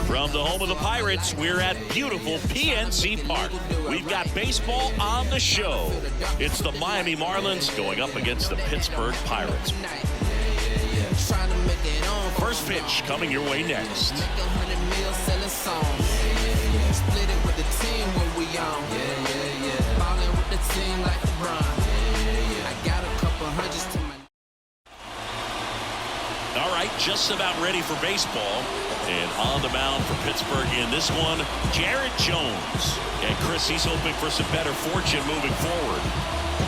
From the home of the Pirates, we're at beautiful PNC Park. We've got baseball on the show. It's the Miami Marlins going up against the Pittsburgh Pirates. First pitch coming your way next. All right, just about ready for baseball. And on the mound for Pittsburgh in this one, Jared Jones. And Chris, he's hoping for some better fortune moving forward.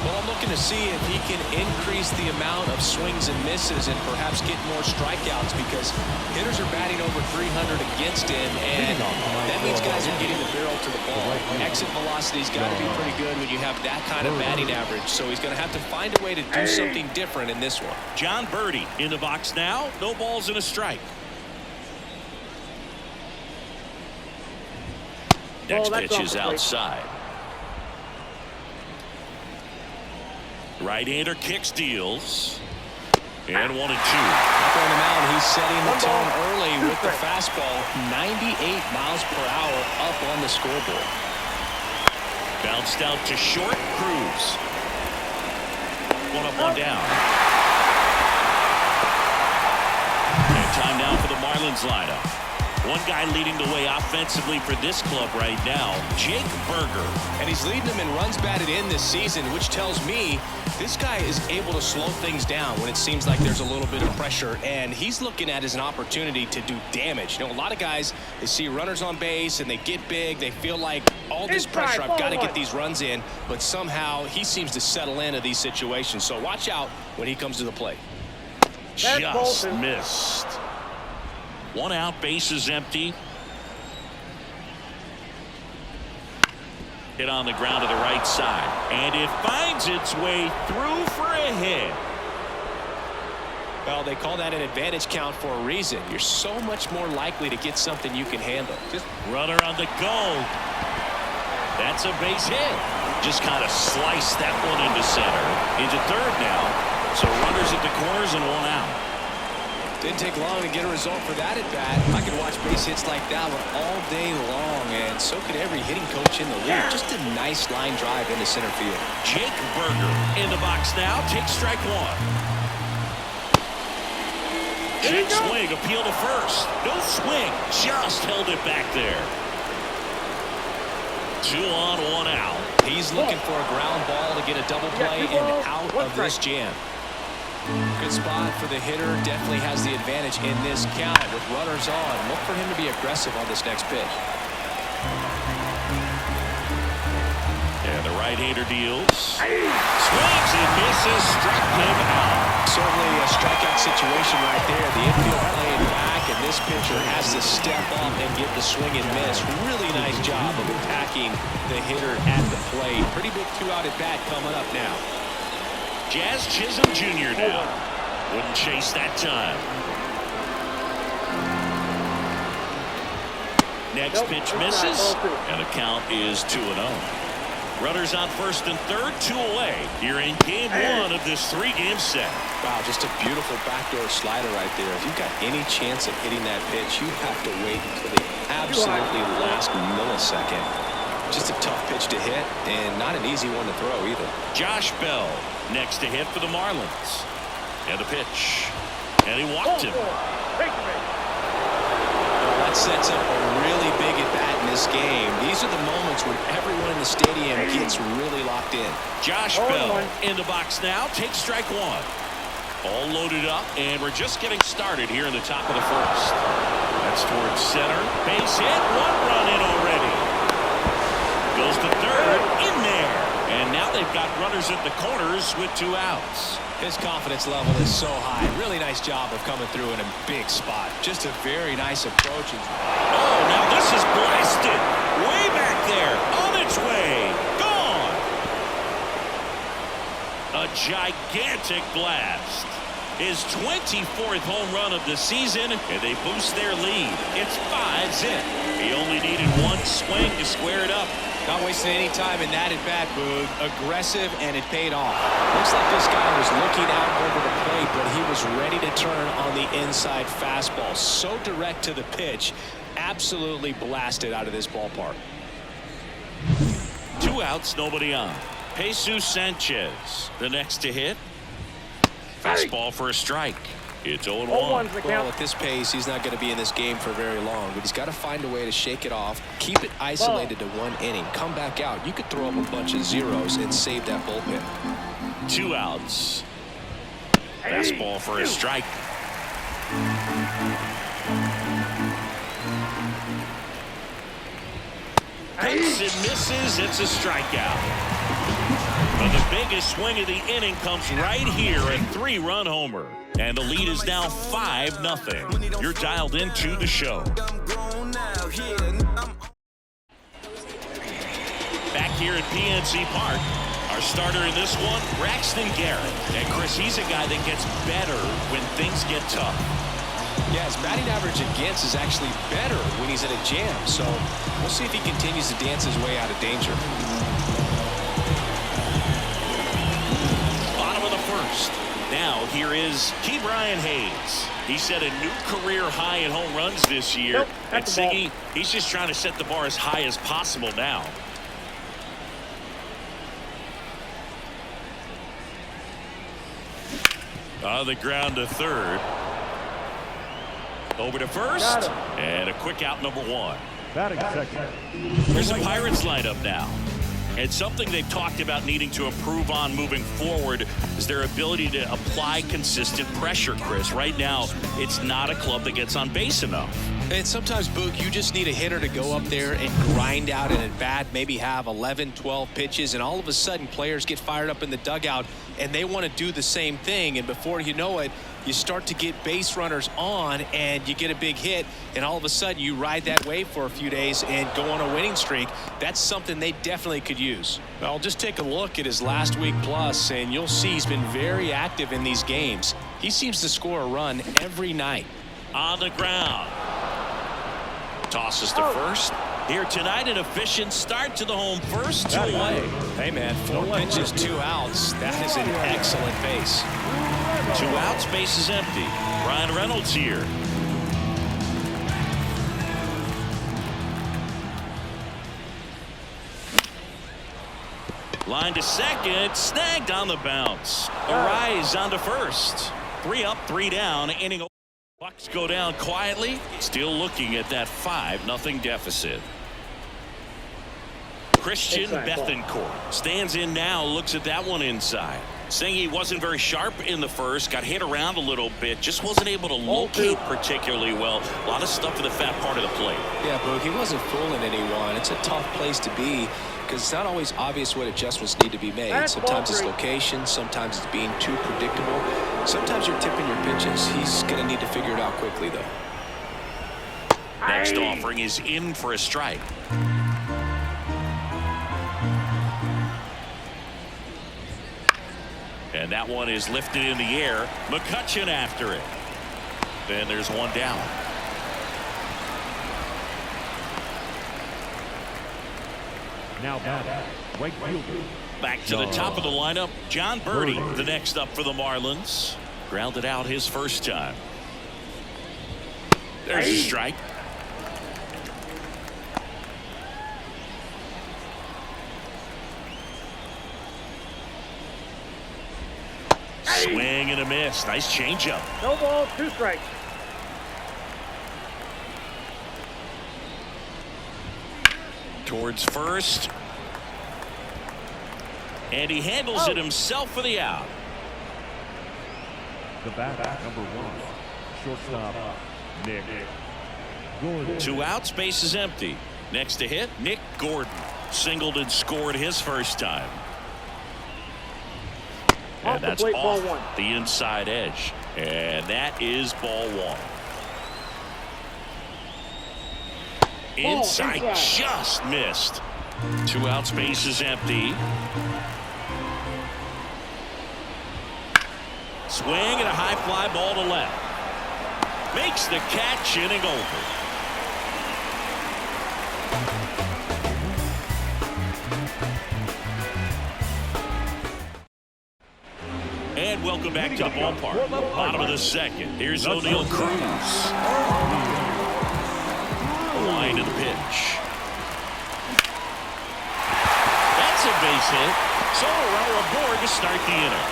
Well, I'm looking to see if he can increase the amount of swings and misses and perhaps get more strikeouts, because hitters are batting over 300 against him, and that means guys are getting the barrel to the ball. Exit velocity's got to be pretty good when you have that kind of batting average, so he's going to have to find a way to do something different in this one. John Birdie in the box now. No balls and a strike. Next pitch is outside. Right-hander kicks, deals, and 1-2. Up on the mound, he's setting the tone early with the fastball. 98 miles per hour up on the scoreboard. Bounced out to short. Cruz. One up, one down. And time now for the Marlins lineup. One guy leading the way offensively for this club right now, Jake Berger. And he's leading them in runs batted in this season, which tells me this guy is able to slow things down when it seems like there's a little bit of pressure, and he's looking at it as an opportunity to do damage. You know, a lot of guys, they see runners on base and they get big. They feel like all this pressure, I've got to get these runs in, but somehow he seems to settle into these situations. So watch out when he comes to the plate. Just missed. One out, base is empty. Hit on the ground to the right side, and it finds its way through for a hit. Well, they call that an advantage count for a reason. You're so much more likely to get something you can handle. Runner on the go. That's a base hit. Just kind of sliced that one into center. Into third now. So runners at the corners and one out. Didn't take long to get a result for that at bat. I could watch base hits like that one all day long, and so could every hitting coach in the league. Just a nice line drive into center field. Jake Berger in the box now. Takes strike one. Big swing, appeal to first. No swing, just held it back there. 2 on, 1 out. He's looking for a ground ball to get a double play and out of this jam. Good spot for the hitter. Definitely has the advantage in this count with runners on. Look for him to be aggressive on this next pitch. And the right-hander deals. Swings and misses. Struck him out. Certainly a strikeout situation right there. The infield playing back, and this pitcher has to step up and get the swing and miss. Really nice job of attacking the hitter at the plate. Pretty big 2-out at bat coming up now. Jazz Chisholm Jr. now. Wouldn't chase that time. Next pitch misses, and the count is 2-0. Runners on first and third, 2 away. Here in game 1 of this 3-game set. Wow, just a beautiful backdoor slider right there. If you've got any chance of hitting that pitch, you have to wait until the absolutely last millisecond. Just a tough pitch to hit, and not an easy one to throw either. Josh Bell next to hit for the Marlins. And the pitch. And he walked him. That sets up a really big at-bat in this game. These are the moments when everyone in the stadium gets really locked in. Josh Bell in the box now. Takes strike one. All loaded up, and we're just getting started here in the top of the first. That's towards center. Base hit. 1 run in already. Goes to third, in there. And now they've got runners at the corners with 2 outs. His confidence level is so high. Really nice job of coming through in a big spot. Just a very nice approach. Oh, now this is blasted. Way back there. On its way. Gone. A gigantic blast. His 24th home run of the season, and they boost their lead. It's 5 zip. He only needed 1 swing to square it up. Not wasting any time in that at bat, Boog. Aggressive, and it paid off. Looks like this guy was looking out over the plate, but he was ready to turn on the inside fastball. So direct to the pitch. Absolutely blasted out of this ballpark. 2 outs, nobody on. Jesus Sanchez, the next to hit. Fastball for a strike. It's 0-1. Well, at this pace, he's not going to be in this game for very long, but he's got to find a way to shake it off, keep it isolated to 1 inning, come back out. You could throw up a bunch of zeros and save that bullpen. 2 outs. Fastball for a strike. Hits and misses. It's a strikeout. But the biggest swing of the inning comes right here, a 3-run homer. And the lead is now 5-0. You're dialed into the show. Back here at PNC Park, our starter in this one, Braxton Garrett. And Chris, he's a guy that gets better when things get tough. Yeah, his batting average against is actually better when he's in a jam. So we'll see if he continues to dance his way out of danger. Bottom of the first. Now here is Ke'Bryan Hayes. He set a new career high in home runs this year. And Siggy, he's just trying to set the bar as high as possible now. On the ground to third. Over to first. And a quick out, number 1. Batting second. Here's the Pirates lineup now. And something they've talked about needing to improve on moving forward is their ability to apply consistent pressure, Chris. Right now, it's not a club that gets on base enough. And sometimes, Boog, you just need a hitter to go up there and grind out an at-bat, maybe have 11, 12 pitches, and all of a sudden players get fired up in the dugout, and they want to do the same thing. And before you know it, you start to get base runners on, and you get a big hit, and all of a sudden you ride that wave for a few days and go on a winning streak. That's something they definitely could use. Well, just take a look at his last week plus, and you'll see he's been very active in these games. He seems to score a run every night. On the ground. Tosses to first. Here tonight, an efficient start to the home first, 2 away. Hey, man, 4 pitches, 2 outs. That is an excellent pace. 2 outs, base is empty. Ryan Reynolds here. Line to second, snagged on the bounce. Arise on to first. 3 up, 3 down, inning. Bucks go down quietly, still looking at that 5-0 deficit. Christian Bethancourt stands in now, looks at that one inside. Saying he wasn't very sharp in the first, got hit around a little bit, just wasn't able to locate particularly well. A lot of stuff to the fat part of the plate. Yeah, Boog, he wasn't fooling anyone. It's a tough place to be because it's not always obvious what adjustments need to be made. Sometimes it's location, sometimes it's being too predictable. Sometimes you're tipping your pitches. He's going to need to figure it out quickly, though. Next offering is in for a strike. And that one is lifted in the air. McCutchen after it. Then there's 1 down. Now back. Right fielder. Back to the top of the lineup. John Birdie, the next up for the Marlins. Grounded out his first time. There's a strike. Swing and a miss. Nice changeup. No ball, 2 strikes. Towards first. And he handles it himself for the out. The back, number 1. Shortstop, Nick Gordon. 2 outs, base is empty. Next to hit, Nick Gordon. Singled and scored his first time. And that's off the inside edge. And that is ball 1. Inside, just missed. 2 outs, base is empty. Swing and a high fly ball to left. Makes the catch, inning over. And welcome back to the ballpark. Bottom of the second. Here's O'Neal Cruz. The line to the pitch. That's a base hit. So a runner aboard to start the inning.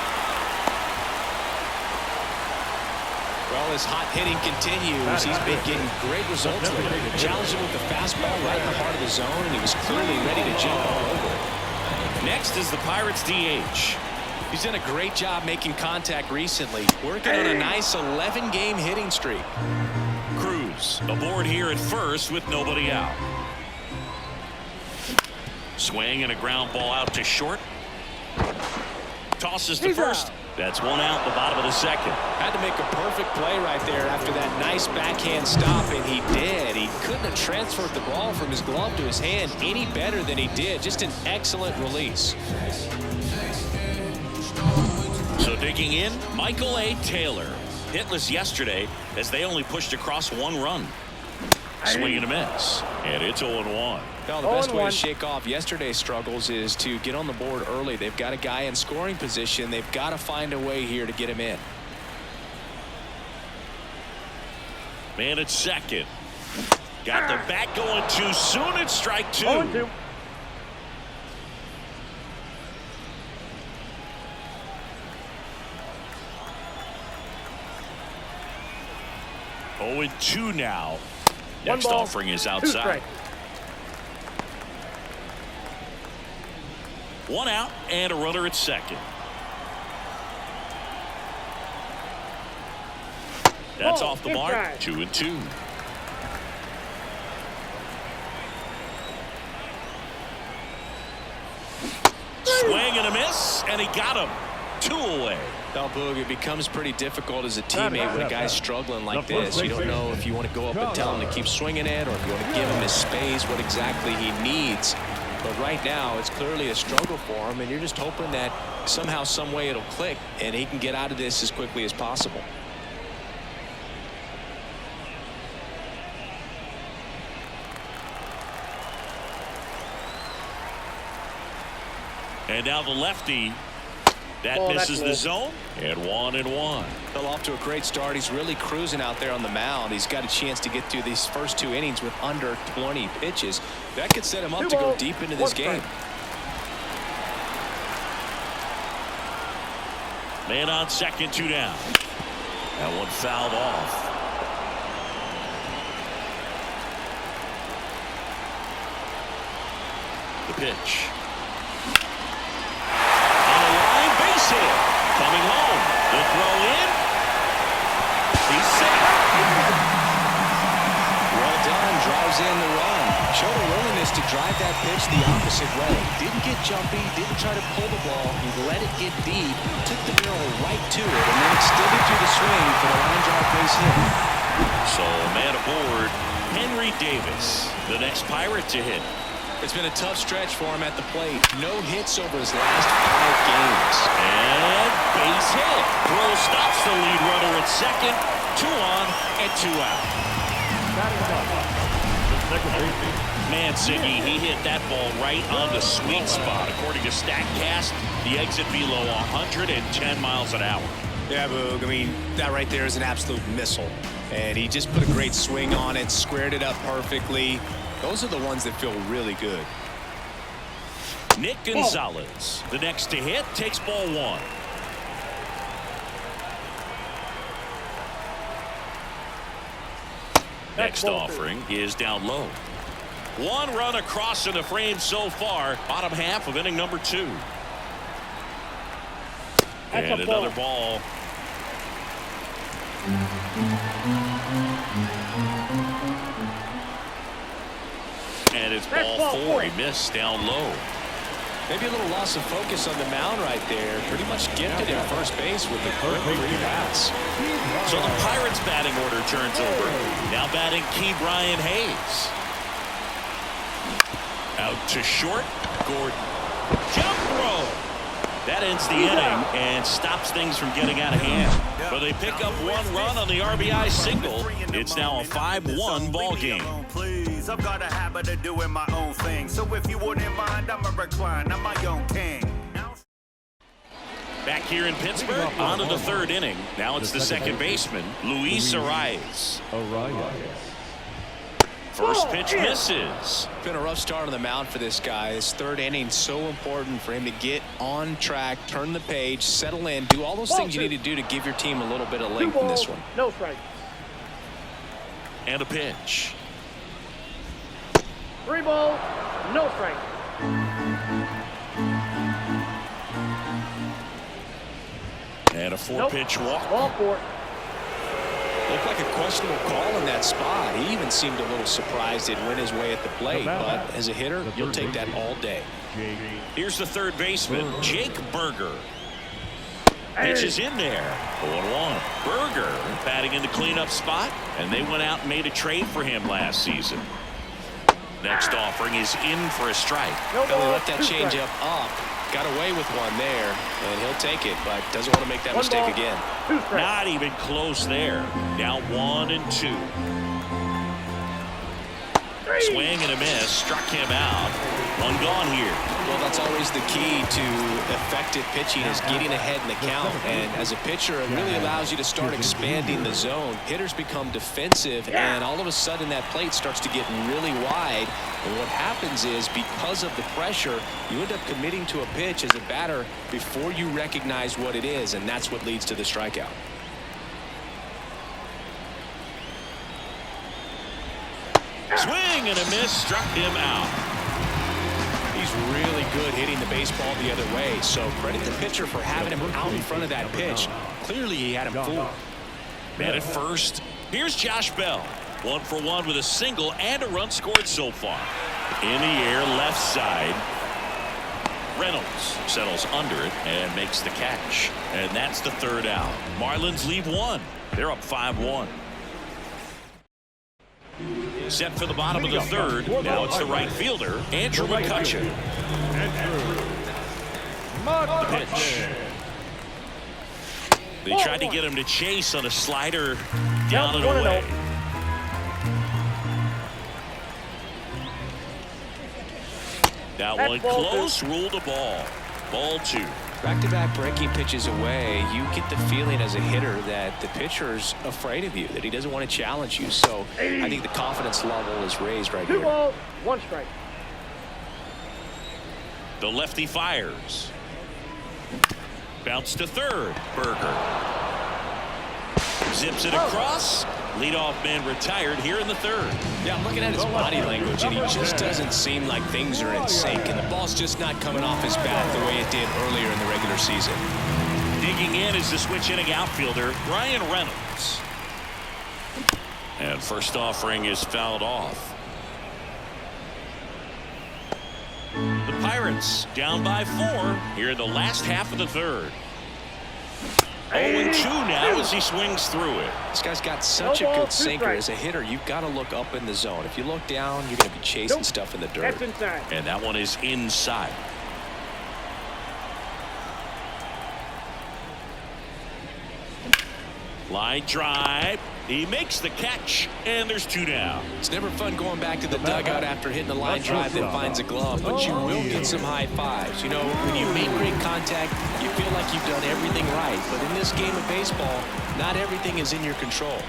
Well, his hot hitting continues. He's been getting great results lately. They challenged him with the fastball right in the heart of the zone, and he was clearly ready to jump all over it. Next is the Pirates DH. He's done a great job making contact recently, working on a nice 11-game hitting streak. Cruz aboard here at first with nobody out. Swing and a ground ball out to short. Tosses to first. That's one out in the bottom of the second. Had to make a perfect play right there after that nice backhand stop, and he did. He couldn't have transferred the ball from his glove to his hand any better than he did. Just an excellent release. So digging in, Michael A. Taylor. Hitless yesterday as they only pushed across one run. Swing and a miss. And it's 0-1. Well, the best way to shake off yesterday's struggles is to get on the board early. They've got a guy in scoring position. They've got to find a way here to get him in. Man at second. Got the bat going too soon. It's strike two. 0-2. Oh, and 2 now. Next offering is outside. 1 out and a runner at second. That's off the mark. 2-2. Swing and a miss, and he got him. 2 away. Now, Boog, it becomes pretty difficult as a teammate when a guy's struggling like this. You don't know if you want to go up and tell him to keep swinging it or if you want to give him his space, what exactly he needs. But right now, it's clearly a struggle for him, and you're just hoping that somehow, some way it'll click, and he can get out of this as quickly as possible. And now the lefty. That misses the zone. And 1-1. Fell off to a great start. He's really cruising out there on the mound. He's got a chance to get through these first 2 innings with under 20 pitches. That could set him up to go deep into this game. Man on second, 2 down. That one fouled off. The pitch. Coming home. The throw in. He's safe. Well done. Drives in the run. Showed a willingness to drive that pitch the opposite way. Didn't get jumpy. Didn't try to pull the ball. He let it get deep. Took the barrel right to it and then extended through the swing for the line drive base hit. So man aboard. Henry Davis, the next Pirate to hit. It's been a tough stretch for him at the plate. No hits over his last 5 games. And base hit. Throw stops the lead runner at second. 2 on and 2 out. Man, Siggy, he hit that ball right on the sweet spot. According to StatCast, the exit below 110 miles an hour. Yeah, Boog. I mean, that right there is an absolute missile. And he just put a great swing on it, squared it up perfectly. Those are the ones that feel really good. Nick Gonzalez, the next to hit, takes ball 1. Next offering is down low. 1 run across in the frame so far. Bottom half of inning number 2. And another ball. And it's ball 4. He missed down low. Maybe a little loss of focus on the mound right there. Pretty much gifted him first base with the perfect pass. So the Pirates batting order turns over. Now batting Key Brian Hayes. Out to short. Gordon. Jump throw. That ends the inning and stops things from getting out of hand. But they pick up 1 run on the RBI single. It's now a 5-1 ball game. I've got a habit of doing my own thing. So if you wouldn't mind, I'ma recline. I'm my own king. Back here in Pittsburgh, on to the third inning. Now it's the second baseman, Luis Arias. First pitch misses. Been a rough start on the mound for this guy. This third inning so important for him to get on track, turn the page, settle in, do all those things you need to do to give your team a little bit of length in this one. No strike. And a pitch. 3 balls, no strike. And a 4-pitch walk. Ball 4. Looked like a questionable call in that spot. He even seemed a little surprised it went his way at the plate, but as a hitter, you'll take that all day. Here's the third baseman, Jake Berger. Pitch is in there. 0-1. Berger batting in the cleanup spot, and they went out and made a trade for him last season. Next offering is in for a strike. No He ball, left that 2 changeup strikes. up. Got away with one there, and he'll take it, but doesn't want to make that 1 mistake ball, again. 2 strikes. Not even close there. Now 1-2. Swing and a miss. Struck him out. One gone here. Well, that's always the key to effective pitching is getting ahead in the count. And as a pitcher, it really allows you to start expanding the zone. Hitters become defensive, and all of a sudden that plate starts to get really wide. And what happens is because of the pressure, you end up committing to a pitch as a batter before you recognize what it is, and that's what leads to the strikeout. Swing and a miss. Struck him out. He's really good hitting the baseball the other way, so credit the pitcher for having him out in front of that pitch. Clearly he had him fooled. Man at first. Here's Josh Bell. 1 for 1 with a single and a run scored so far. In the air, left side. Reynolds settles under it and makes the catch. And that's the third out. Marlins leave 1. They're up 5-1. Set for the bottom of the third. Now it's the right fielder, Andrew McCutchen. The pitch. They tried to get him to chase on a slider down and away. That one close, ruled a ball. Ball 2. Back-to-back breaking pitches away, you get the feeling as a hitter that the pitcher's afraid of you, that he doesn't want to challenge you. So I think the confidence level is raised right 2 here. balls, 1 strike. The lefty fires. Bounce to third. Berger. Zips it across. Leadoff man retired here in the third. Yeah, I'm looking at his body language, and he just doesn't seem like things are in sync, and the ball's just not coming off his bat the way it did earlier in the regular season. Digging in is the switch hitting outfielder, Ryan Reynolds. And first offering is fouled off. The Pirates down by 4 here in the last half of the third. 0-2 now as he swings through it. This guy's got such a good sinker. As a hitter, you've got to look up in the zone. If you look down, you're going to be chasing stuff in the dirt. That's inside. And that one is inside. Line drive. He makes the catch, and there's 2 down. It's never fun going back to the dugout after hitting a line drive that finds a glove, but you will get some high fives. You know, when you make great contact, you feel like you've done everything right. But in this game of baseball, not everything is in your control.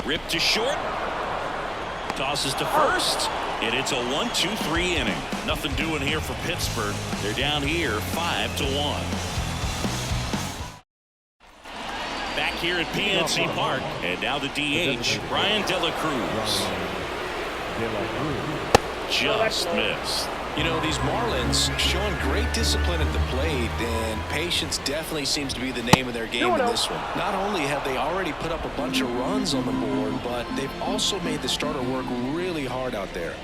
Ripped to short. Tosses to first. And it's a 1-2-3 inning. Nothing doing here for Pittsburgh. They're down here 5-1. Back here at PNC Park, and now the DH, Brian De La Cruz. Just missed. You know, these Marlins showing great discipline at the plate, and patience definitely seems to be the name of their game in this one. Not only have they already put up a bunch of runs on the board, but they've also made the starter work really hard out there.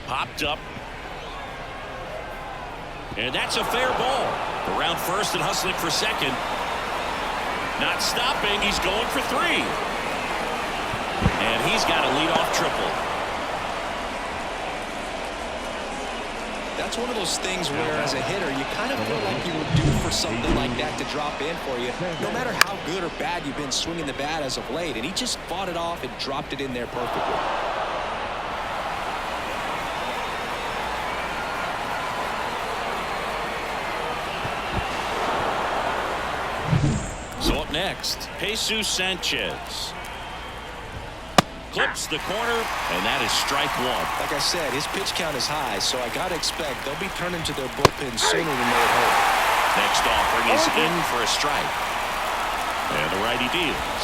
Popped up. And that's a fair ball. Around first and hustling for second. Not stopping. He's going for 3. And he's got a leadoff triple. That's one of those things where, as a hitter, you kind of feel like you were due for something like that to drop in for you, no matter how good or bad you've been swinging the bat as of late. And he just fought it off and dropped it in there perfectly. next. Jesus Sanchez clips the corner, and that is strike one. Like I said, his pitch count is high, so I got to expect they'll be turning to their bullpen sooner than they would hope. Next offering is in for a strike. And the righty deals.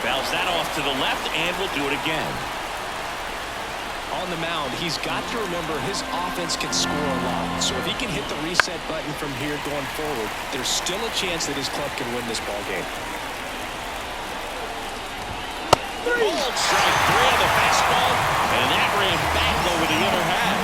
Fouls that off to the left, and will do it again. On the mound, he's got to remember his offense can score a lot. So if he can hit the reset button from here going forward, there's still a chance that his club can win this ball game. Bold strike three on the fastball, and that ran back over the inner half.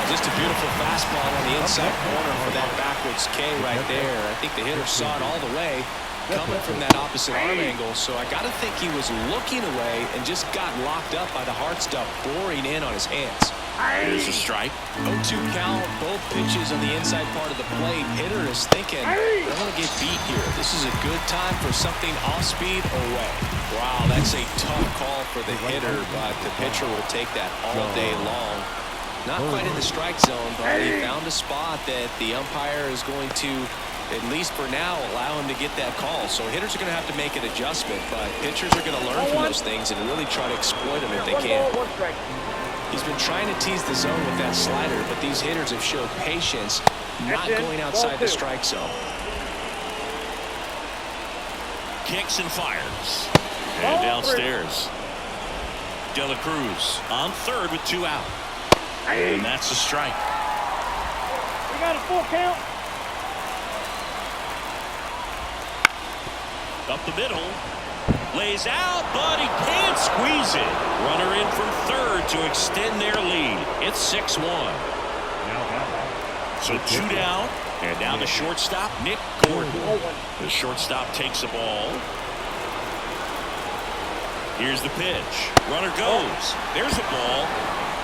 Just a beautiful fastball on the inside corner for that backwards K right there. I think the hitter saw it all the way coming from that opposite arm angle. So I got to think he was looking away and just got locked up by the hard stuff boring in on his hands. Here's a strike. 0-2 count, both pitches on the inside part of the plate. Hitter is thinking, I want to get beat here. This is a good time for something off speed away. Wow, that's a tough call for the hitter, but the pitcher will take that all day long. Not quite in the strike zone, but he found a spot that the umpire is going to, at least for now, allow him to get that call. So hitters are going to have to make an adjustment, but pitchers are going to learn from those things and really try to exploit them if they can. He's been trying to tease the zone with that slider, but these hitters have showed patience, not going outside the strike zone. Kicks and fires. And downstairs. De La Cruz on third with 2 out. And that's a strike. We got a full count. Up the middle. Lays out, but he can't squeeze it. Runner in from third to extend their lead. It's 6-1. So 2 down. And now the shortstop, Nick Gordon. The shortstop takes the ball. Here's the pitch. Runner goes. There's a ball.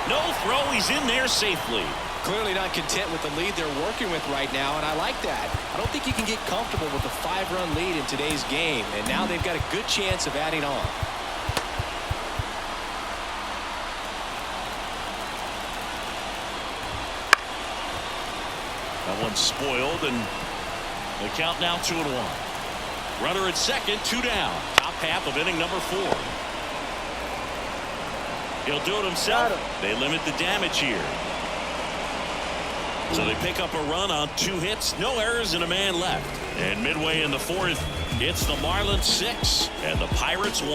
No throw. He's in there safely. Clearly not content with the lead they're working with right now, and I like that. I don't think you can get comfortable with a 5-run lead in today's game, and now they've got a good chance of adding on. That one's spoiled, and the count now 2-1. Runner at second, 2 down. Top half of inning number 4. He'll do it himself. They limit the damage here. So they pick up a run on 2 hits, no errors, and a man left. And midway in the 4th, it's the Marlins 6 and the Pirates 1.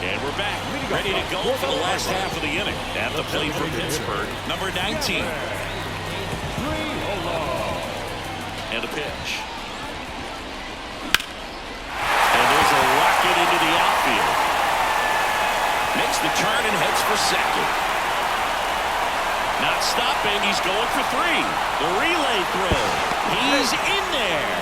And we're back, ready to go for the last half of the inning. At the plate for Pittsburgh, number 19. And a pitch. And there's a rocket into the outfield. Makes the turn and heads for second. Not stopping. He's going for 3. The relay throw. He's in there.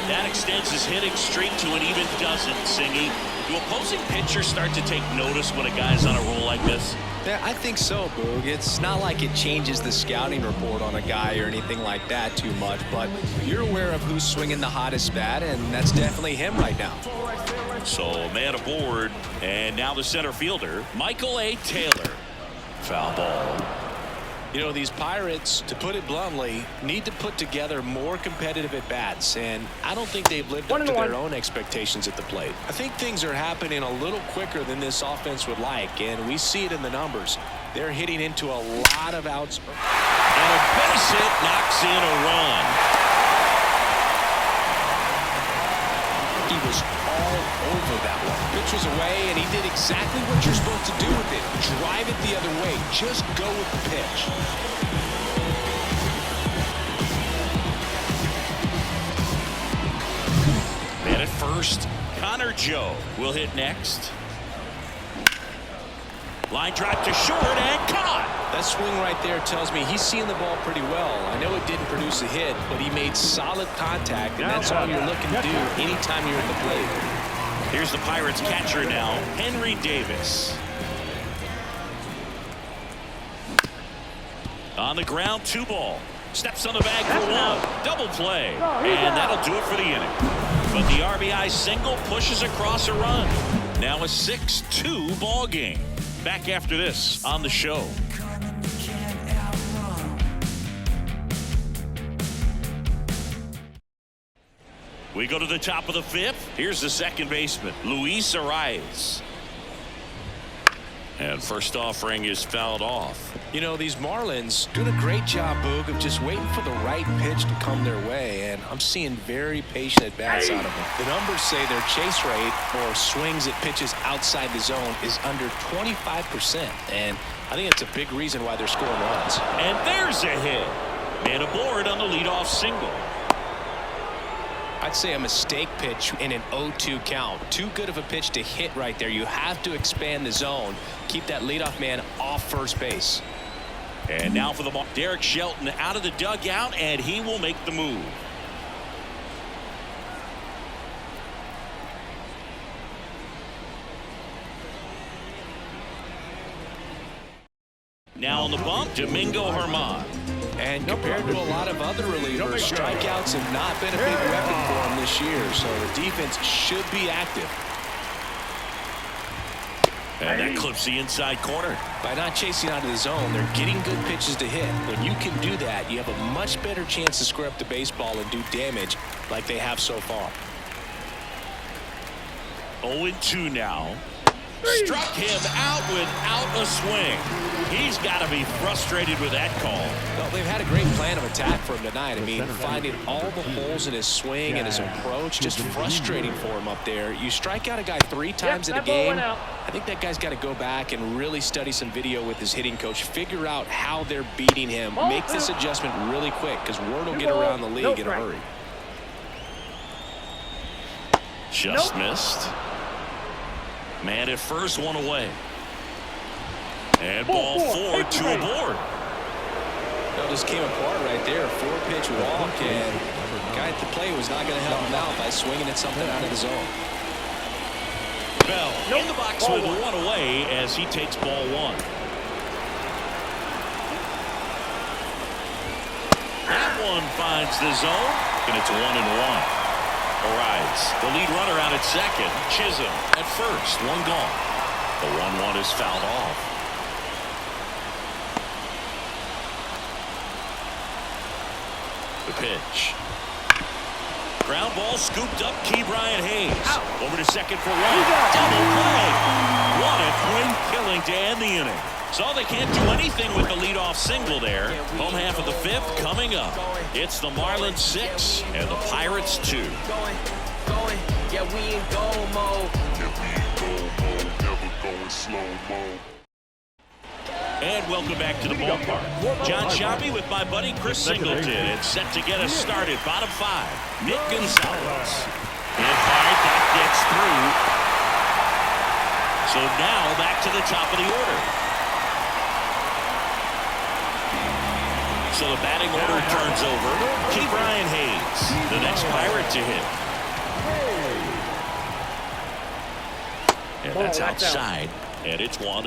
That extends his hitting streak to an even dozen, Singy. Do opposing pitchers start to take notice when a guy's on a roll like this? Yeah, I think so, Boog. It's not like it changes the scouting report on a guy or anything like that too much, but you're aware of who's swinging the hottest bat, and that's definitely him right now. So man aboard, and now the center fielder, Michael A. Taylor. Foul ball. You know, these Pirates, to put it bluntly, need to put together more competitive at-bats, and I don't think they've lived up to their own expectations at the plate. I think things are happening a little quicker than this offense would like, and we see it in the numbers. They're hitting into a lot of outs. And a base hit knocks in a run. He was all over that one. Pitch was away, and he did exactly what you're supposed to do with it. Drive it the other way. Just go with the pitch. Man at first, Connor Joe will hit next. Line drive to short and caught. That swing right there tells me he's seeing the ball pretty well. I know it didn't produce a hit, but he made solid contact, and that's all you're looking to do anytime you're at the plate. Here's the Pirates catcher now, Henry Davis. On the ground, 2 ball. Steps on the bag for 1. Double play. And that'll do it for the inning. But the RBI single pushes across a run. Now a 6-2 ball game. Back after this on the show. We go to the top of the fifth. Here's the second baseman, Luis Arias. And first offering is fouled off. You know, these Marlins doing a great job, Boog, of just waiting for the right pitch to come their way, and I'm seeing very patient at-bats out of them. The numbers say their chase rate or swings at pitches outside the zone is under 25%, and I think it's a big reason why they're scoring runs. And there's a hit. Man aboard on the leadoff single. I'd say a mistake pitch in an 0-2 count. Too good of a pitch to hit right there. You have to expand the zone. Keep that leadoff man off first base. And now for the ball. Derek Shelton out of the dugout, and he will make the move. Now on the bump, Domingo Germán. And compared to a lot of other relievers, strikeouts have not been a big weapon for him this year, so the defense should be active. And that clips the inside corner. By not chasing out of the zone, they're getting good pitches to hit. When you can do that, you have a much better chance to square up the baseball and do damage like they have so far. 0-2 now. Struck him out without a swing. He's got to be frustrated with that call. Well, they've had a great plan of attack for him tonight. I mean, finding all the holes in his swing and his approach, just frustrating for him up there. You strike out a guy 3 times in a game. I think that guy's got to go back and really study some video with his hitting coach, figure out how they're beating him, make this adjustment really quick, because word will get around the league in a hurry. Just missed. Man at first, one away. And ball 4, 2 aboard. Well, just came apart right there. 4-pitch walk, and the guy at the plate was not going to help him out by swinging at something out of the zone. Bell in the box with 1 away as he takes ball 1. That one finds the zone, and it's 1-1. Arias, the lead runner out at second. Chisholm at first, 1 gone. The 1-1 is fouled off. The pitch. Ground ball scooped up. Brian Hayes over to second for 1. Double play. What a twin killing to end the inning. So they can't do anything with the leadoff single there. Home half of the 5th coming up. It's the Marlins 6 and the Pirates 2. Yeah, we in go mode. Never going slow mode. And welcome back to the ballpark. John Shoppy with my buddy Chris Singleton. It's set to get us started. Bottom 5, Nick Gonzalez. And hard, that gets through. So now back to the top of the order. So the batting order turns over. Brian Hayes, the next Pirate to hit. And that's outside. And it's 1-0.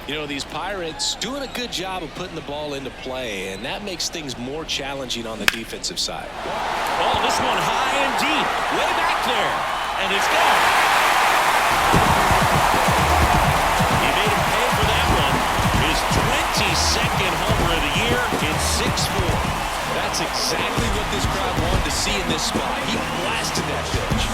You know, these Pirates doing a good job of putting the ball into play, and that makes things more challenging on the defensive side. Oh, this one high and deep. Way back there. And it's gone. He made him pay for that one. His 22nd homer of the year in 6-4. That's exactly what this crowd wanted to see in this spot. He blasted that pitch.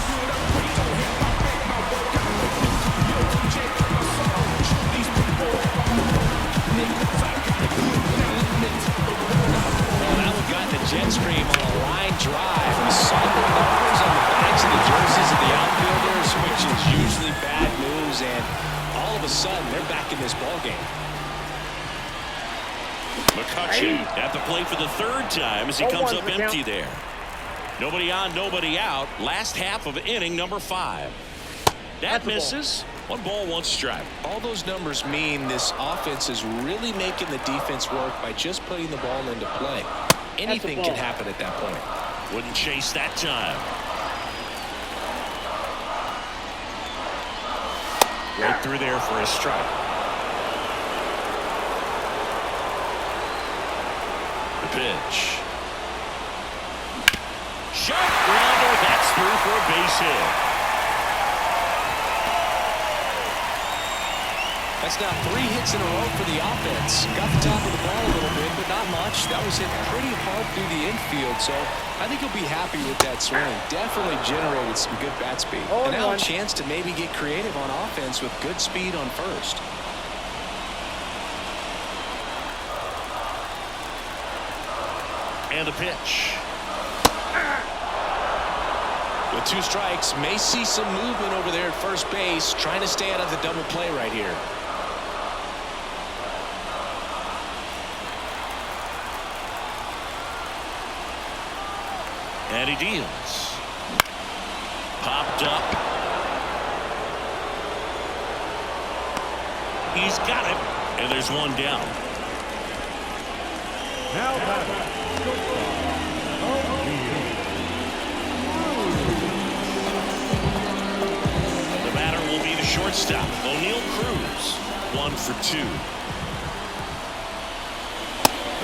Jet stream on a line drive. We saw the numbers on the backs of the jerseys of the outfielders, which is usually bad news, and all of a sudden they're back in this ball game. McCutcheon at the plate for the 3rd time as he comes up empty there. Nobody on, nobody out. Last half of inning number 5. That misses. 1 ball, 1 strike. All those numbers mean this offense is really making the defense work by just putting the ball into play. Anything can happen at that point. Wouldn't chase that time. Right through there for a strike. The pitch. Sharp grounder. That's through for a base hit. That's now 3 hits in a row for the offense. Got the top of the ball a little bit, but not much. pitch. That was hit pretty hard through the infield, so I think he'll be happy with that swing. Definitely generated some good bat speed. And now a chance to maybe get creative on offense with good speed on first. And a pitch. With 2 strikes, may see some movement over there at first base, trying to stay out of the double play right here. And he deals. Popped up. He's got it. And there's one down. Now batting. The batter will be the shortstop, O'Neal Cruz. 1 for 2.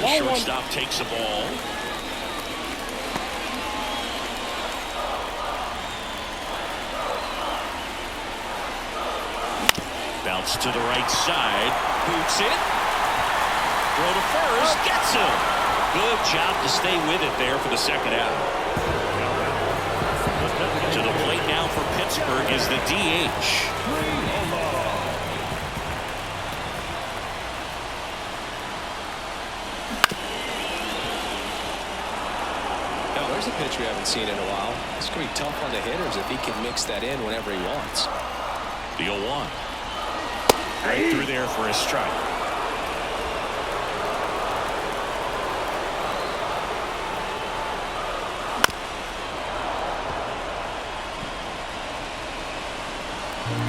The shortstop takes a ball. Bounce to the right side. Boots it. Throw to first. Gets him. Good job to stay with it there for the second out. To the plate now for Pittsburgh is the DH. Now, there's a pitch we haven't seen in a while. It's going to be tough on the hitters if he can mix that in whenever he wants. The 0-1. Right through there for a strike.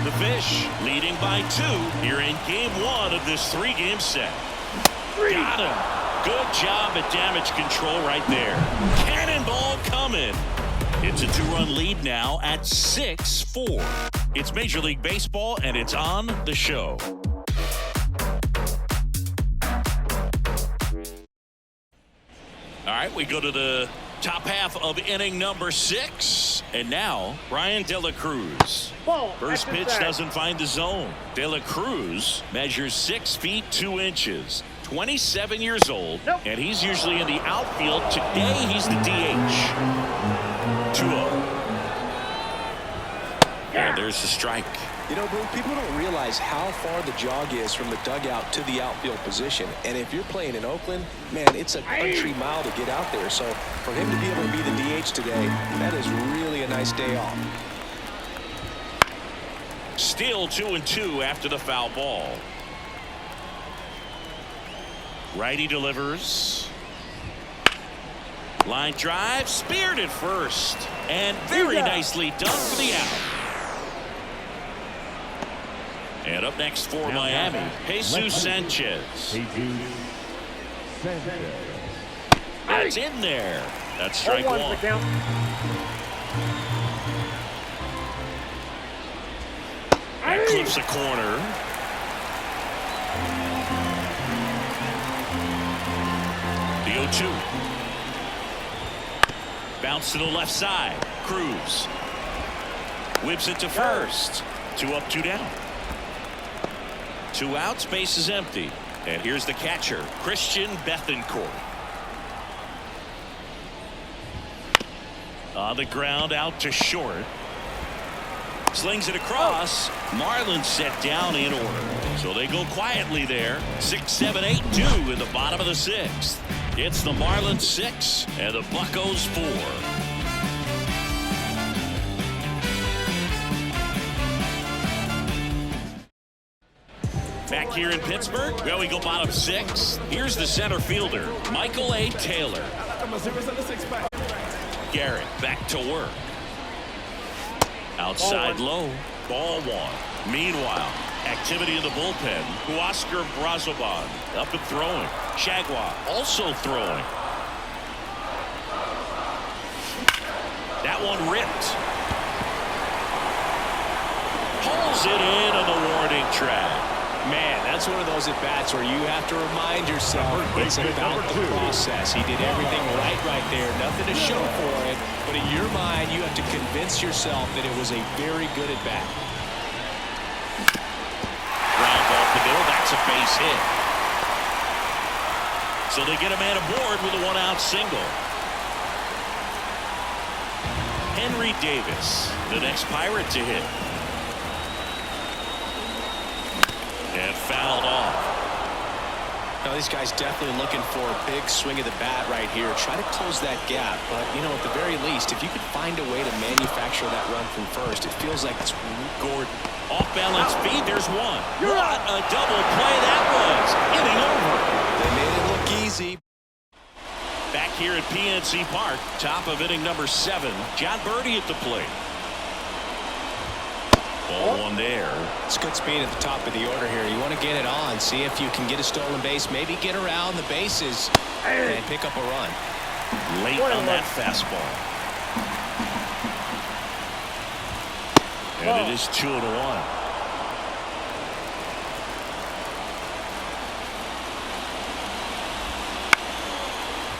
The Fish leading by 2 here in game 1 of this 3-game set. Got him. Good job at damage control right there. Cannonball coming. It's a 2-run lead now at 6-4. It's Major League Baseball, and it's on the show. All right, we go to the top half of inning number 6. And now, Brian De La Cruz. First pitch doesn't find the zone. De La Cruz measures 6 feet 2 inches. 27 years old, and he's usually in the outfield. Today, he's the DH. 2-0. And there's the strike. You know, Boone, people don't realize how far the jog is from the dugout to the outfield position. And if you're playing in Oakland, man, it's a country mile to get out there. So for him to be able to be the DH today, that is really a nice day off. Still 2-2 after the foul ball. Righty delivers. Line drive, speared at first. And very nicely done for the out. And up next for Miami, Jesus Sanchez. That's in there. That's strike 1. That clips the corner. The 0-2. Bounce to the left side. Cruz whips it to first. 2 up, 2 down. 2 outs, base is empty. And here's the catcher, Christian Bethancourt. On the ground, out to short. Slings it across. Marlins set down in order. So they go quietly there. 6, 7, 8, 2 in the bottom of the 6th. It's the Marlins 6 and the Buccos 4. Back here in Pittsburgh, well, we go bottom 6. Here's the center fielder, Michael A. Taylor. Garrett back to work. Outside low, ball 1. Meanwhile, activity in the bullpen. Huascar Brazoban up and throwing. Chagua also throwing. That one ripped. Pulls it in on the warning track. Man, that's one of those at-bats where you have to remind yourself it's about the process. He did everything right there. Nothing to show for it. But in your mind, you have to convince yourself that it was a very good at-bat. Ground ball to middle. That's a base hit. So they get a man aboard with a one-out single. Henry Davis, the next Pirate to hit. And fouled off. Now, these guys definitely looking for a big swing of the bat right here. Try to close that gap. But, you know, at the very least, if you could find a way to manufacture that run from first, it feels like it's Gordon. Off-balance feed. There's one. What a double play that was. Inning over. They made it look easy. Back here at PNC Park, top of inning number 7. John Birdie at the plate. Ball one there. It's good speed at the top of the order here. You want to get it on, see if you can get a stolen base, maybe get around the bases and pick up a run. Late on that fastball. And it is 2-1.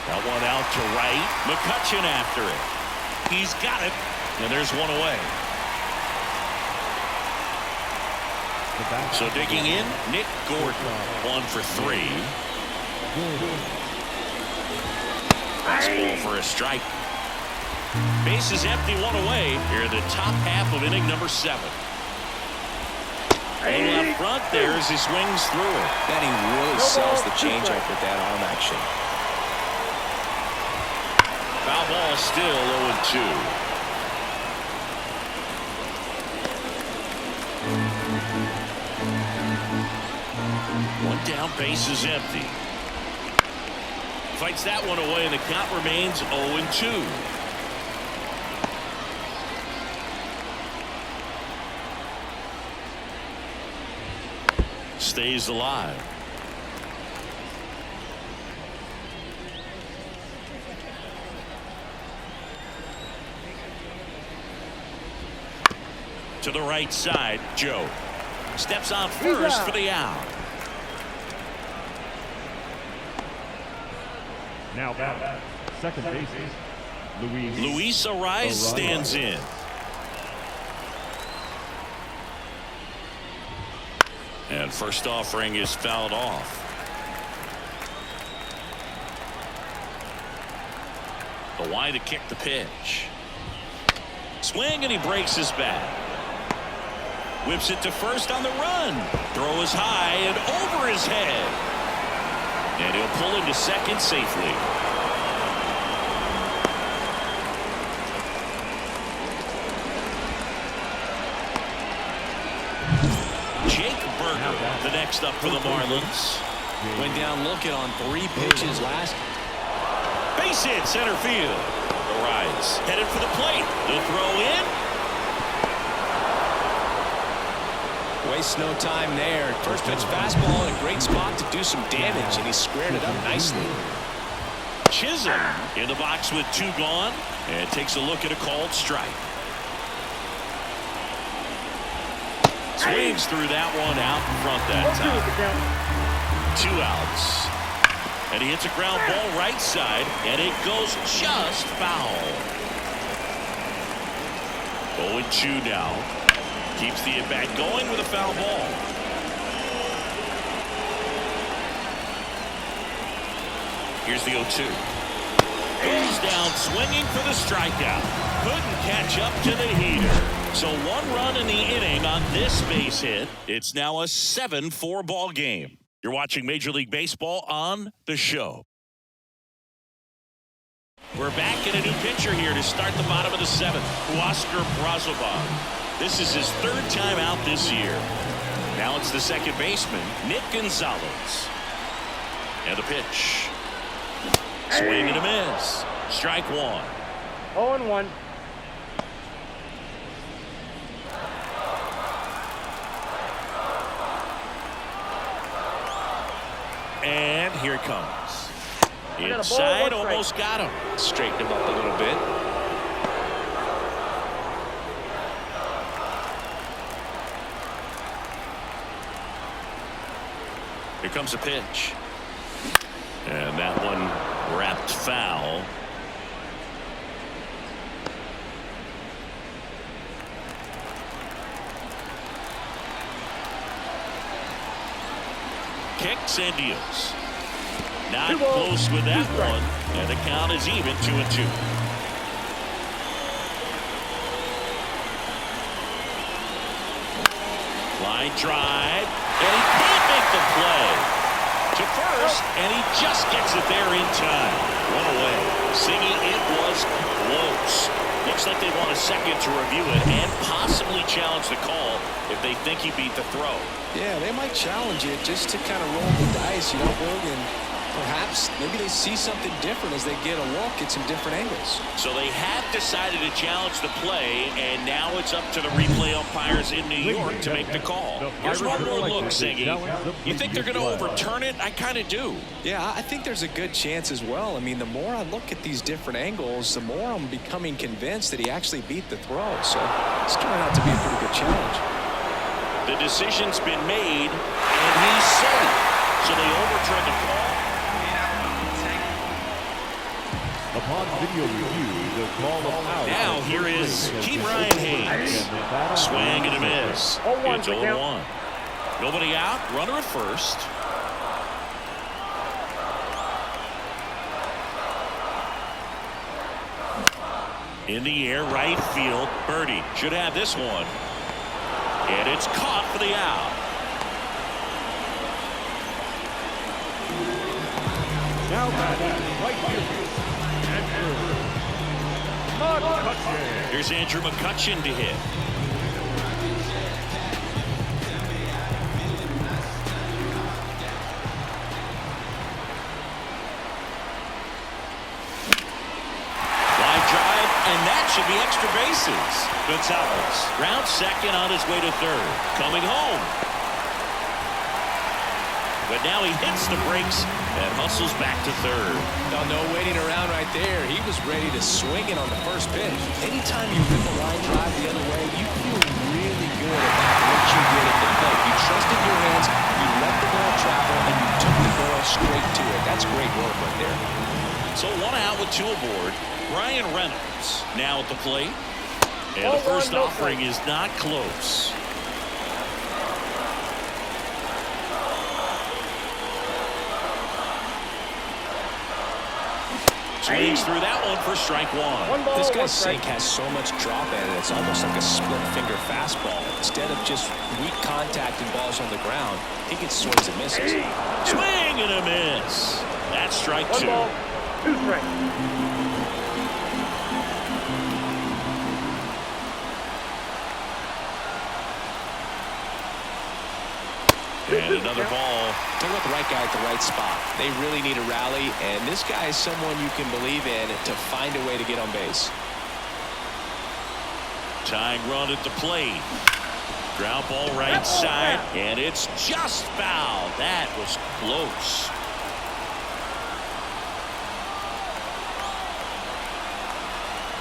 That one out to right. McCutchen after it. He's got it. And there's one away. So digging in, Nick Gordon. 1 for 3. Fastball for a strike. Base is empty, one away. Here in the top half of inning number 7. And left front there as he swings through it. That he really sells the changeup with that arm action. Foul ball still 0-2. One down, base is empty. Fights that one away, and the count remains 0-2. Stays alive. To the right side, Joe steps on first for the out. Now back, second base, Luis Ariz stands in. And first offering is fouled off. The wide to kick the pitch. Swing, and he breaks his bat. Whips it to first on the run. Throw is high and over his head. And he'll pull into second safely. Jake Burger, the next up for the Marlins. Went down looking on 3 pitches last. Base hit, center field. Ariz headed for the plate. The throw in. Wastes no time there. First pitch fastball in a great spot to do some damage, and he squared it up nicely. Chisholm in the box with 2 gone, and takes a look at a called strike. Swings through that one out in front that time. 2 outs. And he hits a ground ball right side, and it goes just foul. 0-2 now. Keeps the at-bat going with a foul ball. Here's the 0-2. Goes down swinging for the strikeout. Couldn't catch up to the heater. So 1 run in the inning on this base hit. It's now a 7-4 ball game. You're watching Major League Baseball on The Show. We're back in a new pitcher here to start the bottom of the 7th. Huascar Brazoban. This is his 3rd time out this year. Now it's the second baseman, Nick Gonzalez. And the pitch. Swing and a miss. Strike 1. 0-1. And here it comes. Inside, almost got him. Straighten him up a little bit. Here comes a pitch. And that one wrapped foul. Kicks and deals. Not close with that one. And the count is even, 2-2. Line drive. And he can't make the play. To first, and he just gets it there in time. One away. Singy, it was close. Looks like they want a second to review it and possibly challenge the call if they think he beat the throw. Yeah, they might challenge it just to kind of roll the dice, you know, Berg, and perhaps maybe they see something different as they get a look at some different angles. So they have decided to challenge the play, and now it's up to the replay umpires in New York to make the call. Here's one more look, Singy. You think they're going to overturn it? I kind of do. Yeah, I think there's a good chance as well. I mean, the more I look at these different angles, the more I'm becoming convinced that he actually beat the throw. So it's turning out to be a pretty good challenge. The decision's been made, and he's safe. So they overturn the call. Upon video review, the call of out. Now here is Ke'Bryan Hayes. Swing and a miss. It's 0-1. Nobody out. Runner at first. In the air, right field. Birdie should have this one. And it's caught for the out. Now batting right field. Here's Andrew McCutchen to hit. Line drive, and that should be extra bases. Gonzalez, round second on his way to third. Coming home. But now he hits the brakes and hustles back to third. No waiting around right there. He was ready to swing it on the first pitch. Anytime you rip a line drive the other way, you feel really good about what you did at the plate. You trusted your hands, you let the ball travel, and you took the ball straight to it. That's great work right there. So one out with two aboard. Brian Reynolds now at the plate. And the first offering is not close. Swings through that one for strike one. This guy's sink has so much drop in it, it's almost like a split finger fastball. Instead of just weak contact and balls on the ground, he gets swings and misses. Swing and a miss. That's strike two. 2 strikes. And another ball. Talk about the right guy at the right spot. They really need a rally, and this guy is someone you can believe in to find a way to get on base. Tying run at the plate. Ground ball right side, and it's just foul. That was close.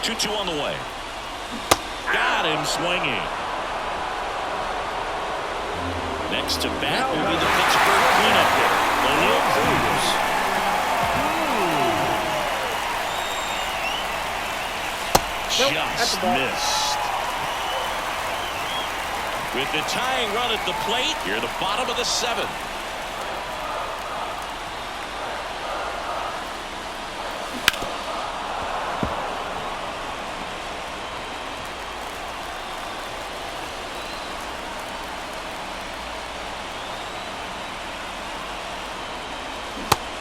Two on the way. Got him swinging. Next to bat will be the Pittsburgh cleanup hitter, O'Neill Cruz. Just missed. With the tying run at the plate, here the bottom of the seventh.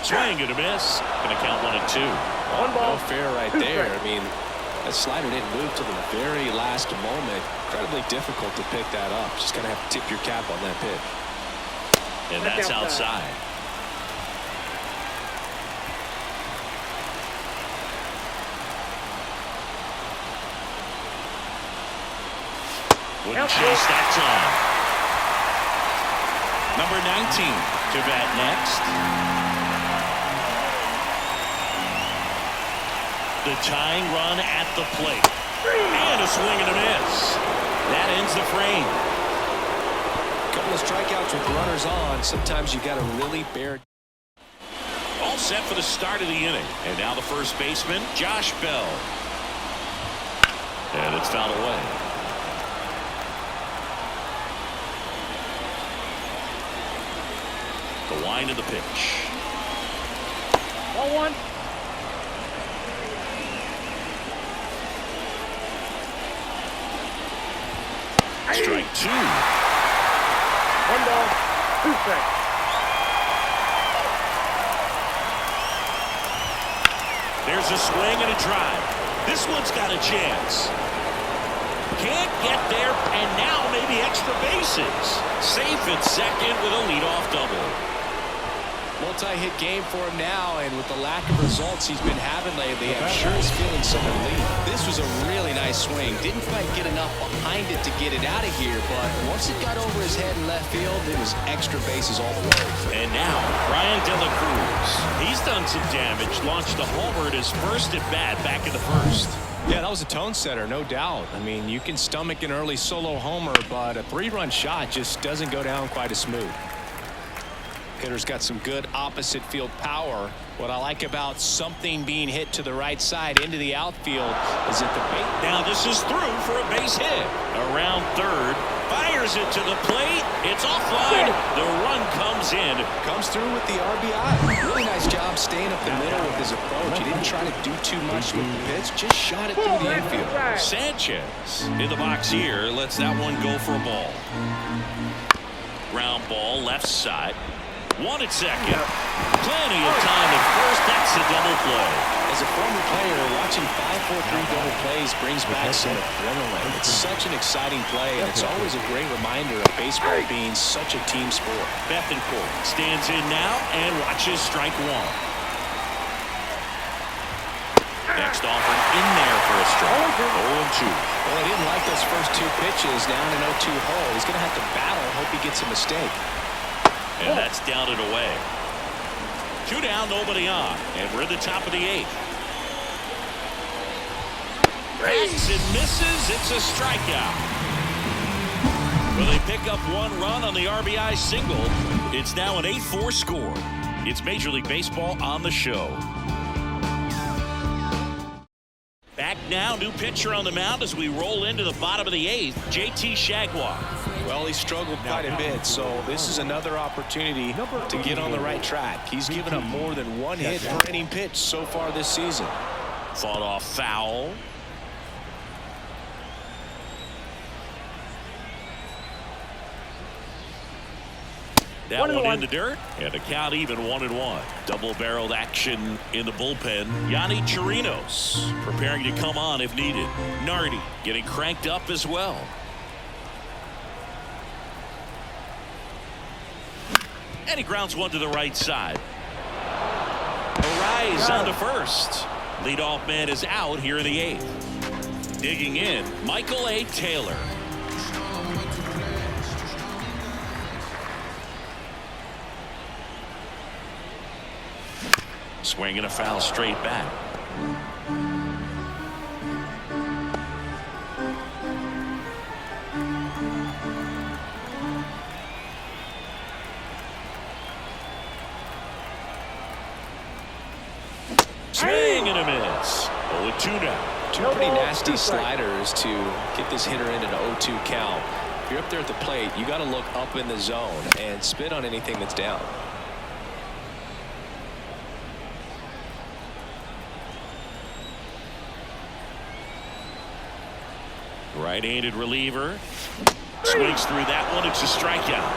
Swing and a miss. Going to count 1-2. No fair right there. I mean, that slider didn't move to the very last moment. Incredibly difficult to pick that up. Just going to have to tip your cap on that pitch. And that's outside. Wouldn't chase that time. Number 19 to bat next. The tying run at the plate. And a swing and a miss. That ends the frame. A couple of strikeouts with runners on. Sometimes you got to really bear. All set for the start of the inning. And now the first baseman, Josh Bell. And it's fouled away. The wind of the pitch. 1-1. Strike 2. 1 ball, 2 strikes. There's a swing and a drive. This one's got a chance. Can't get there, and now maybe extra bases. Safe at second with a leadoff double. Multi-hit game for him now, and with the lack of results he's been having lately, I'm sure he's feeling some relief. This was a really nice swing. Didn't quite get enough behind it to get it out of here, but once it got over his head in left field, it was extra bases all the way. And now, Brian De La Cruz. He's done some damage, launched a homer at his first at-bat back in the first. Yeah, that was a tone setter, no doubt. I mean, you can stomach an early solo homer, but a 3-run shot just doesn't go down quite as smooth. Hitter's got some good opposite field power. What I like about something being hit to the right side into the outfield is that the bait. Now this is through for a base hit. Around third. Fires it to the plate. It's offline. The run comes in. Comes through with the RBI. Really nice job staying up the middle with his approach. He didn't try to do too much with the pitch. Just shot it through the infield. Sanchez in the box here. Lets that one go for a ball. Ground ball left side. 1 at second. Plenty of time at first. That's a double play. As a former player, watching 5-4-3 double plays brings back some adrenaline. It's such an exciting play, and it's always a great reminder of baseball being such a team sport. Bethencourt stands in now and watches strike 1. Next offering in there for a strike. 0-2. Well, he didn't like those first 2 pitches down an 0-2 hole. He's going to have to battle. Hope he gets a mistake. And that's down and away. 2 down, nobody on. And we're at the top of the 8th. Backs and misses. It's a strikeout. Well, they pick up 1 run on the RBI single. It's now an 8-4 score. It's Major League Baseball on the show. Back now, new pitcher on the mound as we roll into the bottom of the 8th, JT Jaguar. Well, he struggled quite a bit, so this is another opportunity to get on the right track. He's given up more than 1 hit per inning pitch so far this season. Fought off foul. That one in the dirt, and the count even 1-1. Double-barreled action in the bullpen. Yonny Chirinos preparing to come on if needed. Nardi getting cranked up as well. And he grounds one to the right side. Arise on to first. Leadoff man is out here in the 8th. Digging in, Michael A. Taylor. Swinging a foul straight back. Swing and a miss. 0-2 now. 2 pretty nasty sliders to get this hitter in an 0-2 count. If you're up there at the plate, you got to look up in the zone and spit on anything that's down. Right-handed reliever. Swings through that one. It's a strikeout.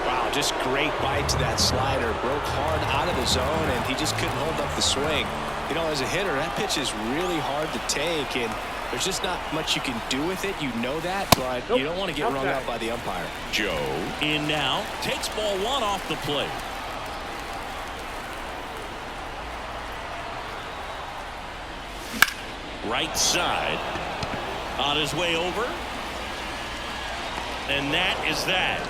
Wow, just great bite to that slider. Broke hard out of the zone, and he just couldn't hold up the swing. You know, as a hitter, that pitch is really hard to take, and there's just not much you can do with it. You know that, but you don't want to get rung up by the umpire. Joe in now. Takes ball 1 off the plate. Right side. On his way over. And that is that.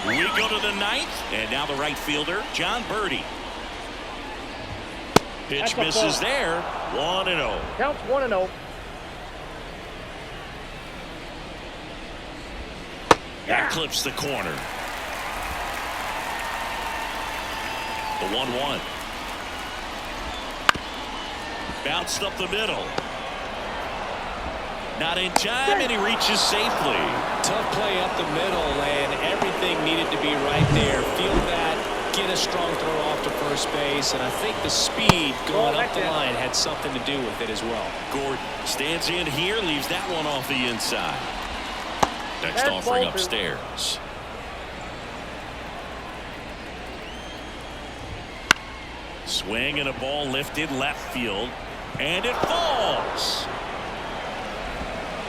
We go to the 9th. And now the right fielder, John Birdie. Pitch misses there. 1-0. Counts 1-0. That clips the corner. The 1-1. Bounced up the middle. Not in time, and he reaches safely. Tough play up the middle, and everything everything needed to be right there. Feel that, get a strong throw off to first base, and I think the speed going up the line had something to do with it as well. Gordon stands in here, leaves that one off the inside. Next offering upstairs. Swing and a ball lifted left field, and it falls.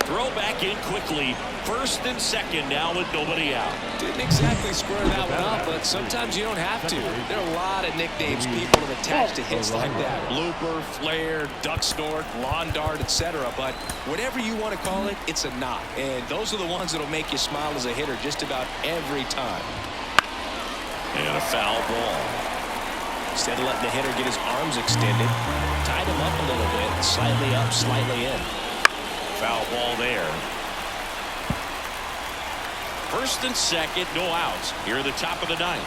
Throw back in quickly. First and second now with nobody out. Didn't exactly square that one up, but sometimes you don't have to. There are a lot of nicknames people have attached to hits like that. Blooper, flare, duck snort, lawn dart, etc. But whatever you want to call it, it's a knock. And those are the ones that'll make you smile as a hitter just about every time. And a foul ball. Instead of letting the hitter get his arms extended, tied him up a little bit, slightly up, slightly in. Foul ball there. First and second, no outs. Here at the top of the ninth.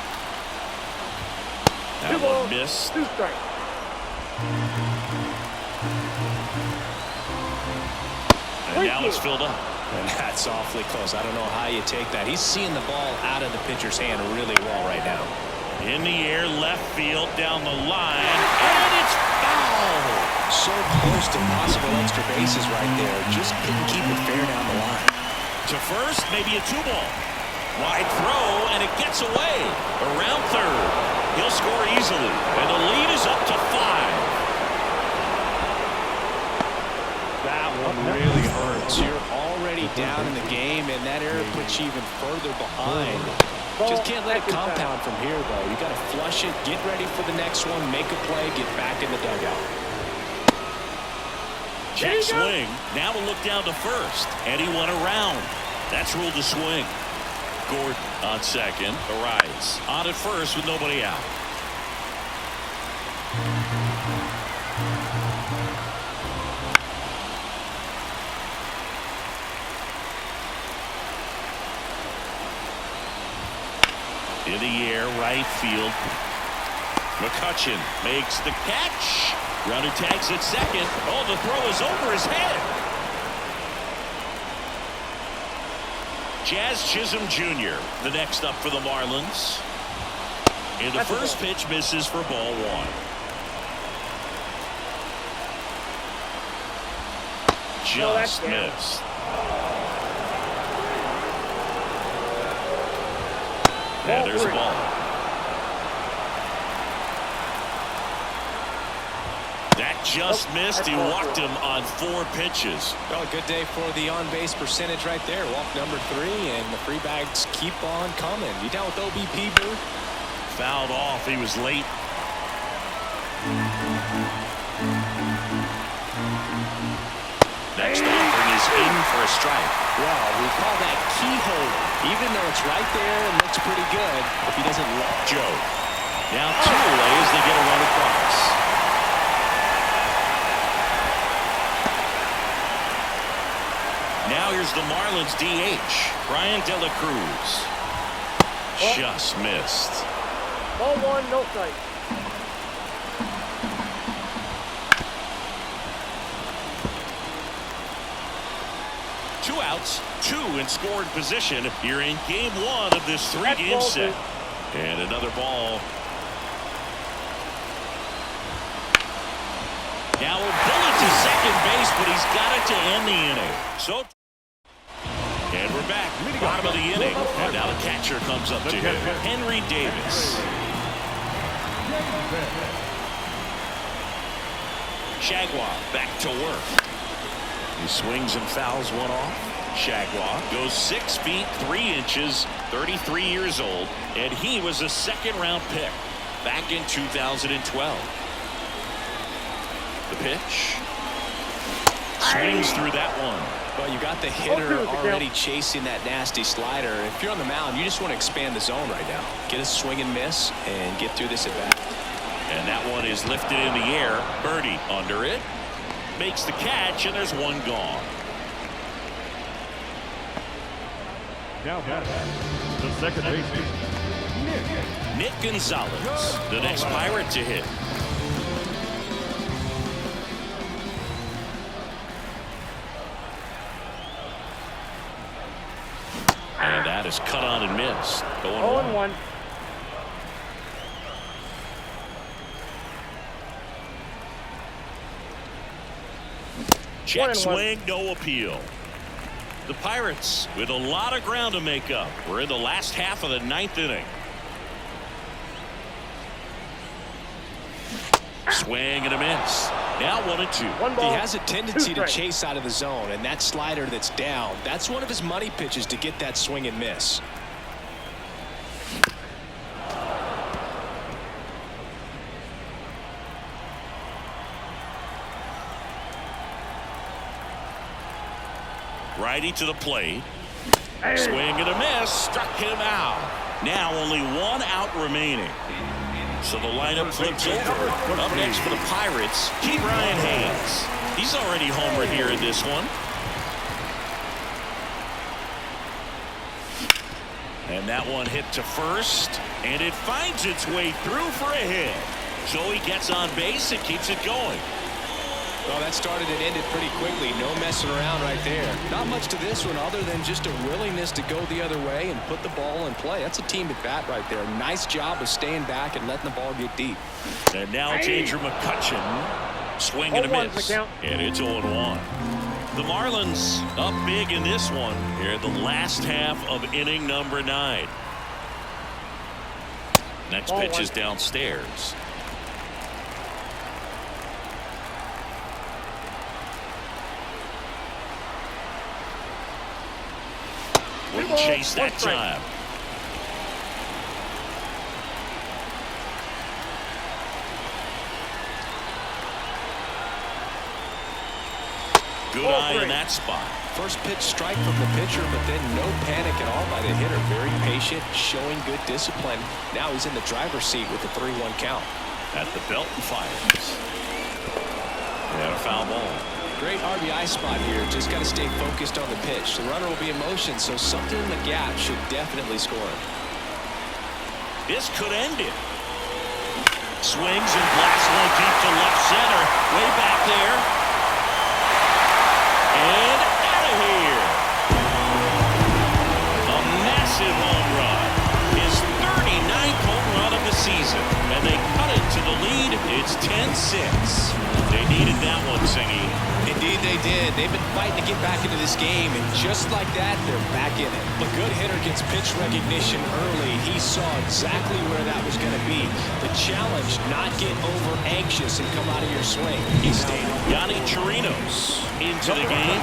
That one missed. 2 strikes. And now it's filled up. And that's awfully close. I don't know how you take that. He's seeing the ball out of the pitcher's hand really well right now. In the air, left field, down the line, and it's foul. So close to possible extra bases right there. Just couldn't keep it fair down the line. To first, maybe a 2-ball. Wide throw, and it gets away. Around third. He'll score easily, and the lead is up to 5. That one really hurts. You're already down in the game, and that error puts you even further behind. Just can't let it compound from here, though. You got to flush it, get ready for the next one, make a play, get back in the dugout. Check swing. Now to look down to first, and he went around. That's ruled a swing. Gordon on second. Arrives on at first with nobody out. In the air, right field. McCutchen makes the catch. Runner tags at second. Oh, the throw is over his head. Jazz Chisholm Jr., the next up for the Marlins. And the first pitch misses for ball 1. Just missed. And there's a ball. That just missed. He walked him on 4 pitches. Well, a good day for the on-base percentage right there. Walk number 3, and the free bags keep on coming. You down with OBP, Boo? Fouled off. He was late. Next offering is in for a strike. Well, we call that keyhole. Even though it's right there and looks pretty good, if he doesn't let Joe. Now 2 away as they get a run across. Now here's the Marlins DH, Brian De La Cruz. Just missed. Ball 1, no strike. Two outs, 2 in scoring position here in game 1 of this 3-game set. And another ball. Now a bullet to second base, but he's got it to end the inning. So, and we're back, bottom of the inning, and now the catcher comes up to him, Henry Davis. Shagwah back to work. He swings and fouls one off. Shagwah goes 6 feet 3 inches, 33 years old, and he was a 2nd-round pick back in 2012. The pitch. Swings through that one. Well, you got the hitter already chasing that nasty slider. If you're on the mound, you just want to expand the zone right now. Get a swing and miss and get through this at bat. And that one is lifted in the air. Birdie under it. Makes the catch, and there's one gone. Now the second baseman, Nick Gonzalez, the next Pirate to hit. And that is cut on and missed. Going 0-1. Check 1-1. swing, no appeal. The Pirates with a lot of ground to make up. We're in the last half of the 9th inning. Swing and a miss. Now 1-2. One ball. He has a tendency to strikes. chase out of the zone, and that slider that's down, that's one of his money pitches to get that swing and miss. Righty to the plate. Swing and a miss. Struck him out. Now only 1 out remaining. So the lineup flips over. Up next for the Pirates, Brian Hayes. He's already homered here in this one. And that one hit to first. And it finds its way through for a hit. So he gets on base and keeps it going. Well, that started and ended pretty quickly. No messing around right there. Not much to this one other than just a willingness to go the other way and put the ball in play. That's a team at bat right there. Nice job of staying back and letting the ball get deep. And now it's Andrew McCutchen. Swing and a 0-1 miss. the count. And it's 0-1. The Marlins up big in this one here at the last half of inning number 9. Next Ball pitch one. is downstairs. Wouldn't chase that time. Good eye in that spot. First pitch strike from the pitcher, but then no panic at all by the hitter. Very patient, showing good discipline. Now he's in the driver's seat with the 3-1 count. At the belt and fires. And a foul ball. Great RBI spot here. Just got to stay focused on the pitch. The runner will be in motion, so something in the gap should definitely score. This could end it. Swings and blasts one deep to left center. Way back there. And out of here. A massive home run. His 39th home run of the season. And they cut it to the lead. It's 10-6. They needed that one, Singy. Indeed they did. They've been fighting to get back into this game, and just like that, they're back in it. A good hitter gets pitch recognition early. He saw exactly where that was going to be. The challenge, not get over anxious and come out of your swing. He stayed on. Yonny Chirinos into the game.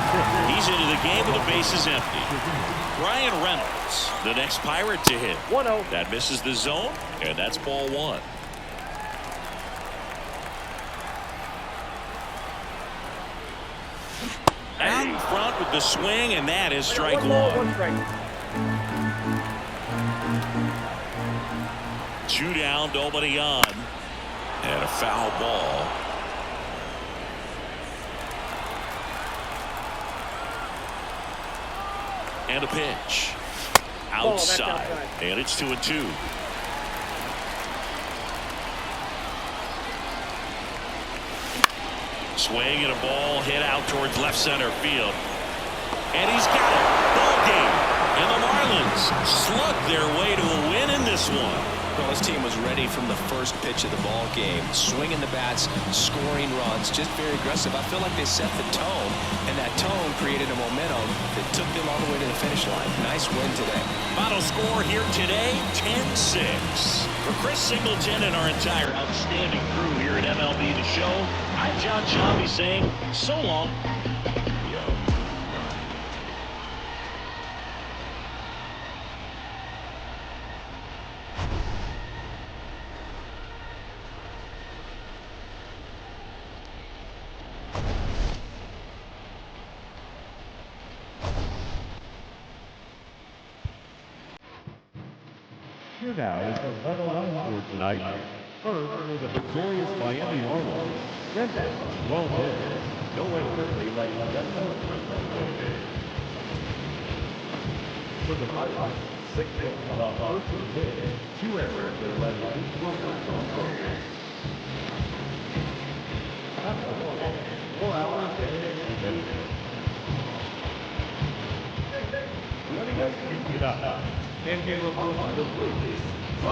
He's into the game with the bases empty. Ryan Reynolds, the next Pirate to hit. 1-0. That misses the zone, and that's ball 1. Out in front with the swing, and that is strike 1. 1 strike. 2 down, nobody on. And a foul ball. And a pitch. Outside. And it's 2-2. Swing and a ball hit out towards left center field. And he's got it. Ball game. And the Marlins slug their way to a win in this one. Well, this team was ready from the first pitch of the ball game. Swinging the bats, scoring runs, just very aggressive. I feel like they set the tone, and that tone created a momentum that took them all the way to the finish line. Nice win today. Final score here today, 10-6. For Chris Singleton and our entire outstanding crew here at MLB The Show, I'm John Chambi saying so long. Here now is the level up for tonight. First is the victorious Miami Marlins. Well hit. No way quickly like that. For the Pirates, 6 hits on the first hit. 2 errors that led to 4 runs on target. 4 hours and 8 minutes. 기다립니다. 팬 여러분,